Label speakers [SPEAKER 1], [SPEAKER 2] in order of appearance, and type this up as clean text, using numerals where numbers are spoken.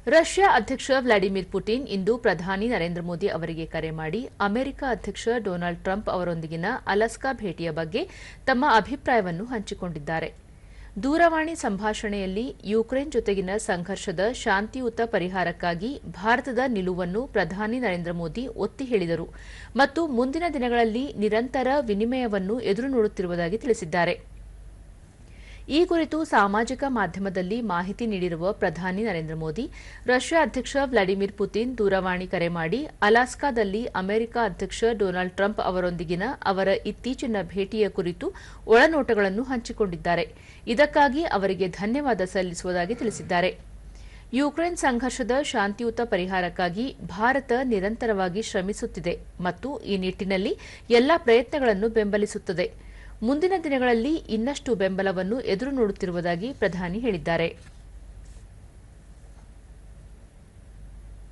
[SPEAKER 1] Russia ಅಧ್ಯಕ್ಷ Vladimir Putin ಇಂದು ಪ್ರಧಾನಿ ನರೇಂದ್ರ ಮೋದಿ ಅವರಿಗೆ ಕರೆ ಮಾಡಿ ಅಮೆರಿಕ ಅಧ್ಯಕ್ಷ ಡೊನಾಲ್ಡ್ ಟ್ರಂಪ್ ಅವರೊಂದಿಗಿನ ಅಲಾಸ್ಕಾ ಭೇಟಿಯ ಬಗ್ಗೆ ತಮ್ಮ ಅಭಿಪ್ರಾಯವನ್ನು ಹಂಚಿಕೊಂಡಿದ್ದಾರೆ. ದೂರವಾಣಿ ಸಂಭಾಷಣೆಯಲ್ಲಿ ಯುಕ್ರೇನ್ ಜೊತೆಗಿನ ಸಂಘರ್ಷದ ಶಾಂತಿಯುತ ಪರಿಹಾರಕ್ಕಾಗಿ ಭಾರತದ ನಿಲುವನ್ನು ಪ್ರಧಾನಿ ನರೇಂದ್ರ ಮೋದಿ ಒತ್ತಿ ಹೇಳಿದರು ಮತ್ತು ಮುಂದಿನ ದಿನಗಳಲ್ಲಿ ನಿರಂತರ ವಿನಿಮಯವನ್ನು ಎದುರು ನೋಡುತ್ತಿರುವುದಾಗಿ ತಿಳಿಸಿದ್ದಾರೆ. ಈ ಕುರಿತು ಸಾಮಾಜಿಕ ಮಾಧ್ಯಮದಲ್ಲಿ ಮಾಹಿತಿ ನೀಡಿರುವ ಪ್ರಧಾನಿ ನರೇಂದ್ರ ಮೋದಿ, ರಷ್ಯಾ ಅಧ್ಯಕ್ಷ ವ್ಲಾಡಿಮಿರ್ ಪುಟಿನ್ ದೂರವಾಣಿ ಕರೆ ಮಾಡಿ ಅಲಾಸ್ಕಾದಲ್ಲಿ ಅಮೆರಿಕ ಅಧ್ಯಕ್ಷ ಡೊನಾಲ್ಡ್ ಟ್ರಂಪ್ ಅವರೊಂದಿಗಿನ ಅವರ ಇತ್ತೀಚಿನ ಭೇಟಿಯ ಕುರಿತು ಒಳನೋಟಗಳನ್ನು ಹಂಚಿಕೊಂಡಿದ್ದಾರೆ. ಇದಕ್ಕಾಗಿ ಅವರಿಗೆ ಧನ್ಯವಾದ ಸಲ್ಲಿಸುವುದಾಗಿ ತಿಳಿಸಿದ್ದಾರೆ. ಯುಕ್ರೇನ್ ಸಂಘರ್ಷದ ಶಾಂತಿಯುತ ಪರಿಹಾರಕ್ಕಾಗಿ ಭಾರತ ನಿರಂತರವಾಗಿ ಶ್ರಮಿಸುತ್ತಿದೆ ಮತ್ತು ಈ ನಿಟ್ಟಿನಲ್ಲಿ ಎಲ್ಲಾ ಪ್ರಯತ್ನಗಳನ್ನು ಬೆಂಬಲಿಸುತ್ತದೆ. ಮುಂದಿನ ದಿನಗಳಲ್ಲಿ ಇನ್ನಷ್ಟು ಬೆಂಬಲವನ್ನು ಎದುರು ನೋಡುತ್ತಿರುವುದಾಗಿ ಪ್ರಧಾನಿ ಹೇಳಿದ್ದಾರೆ.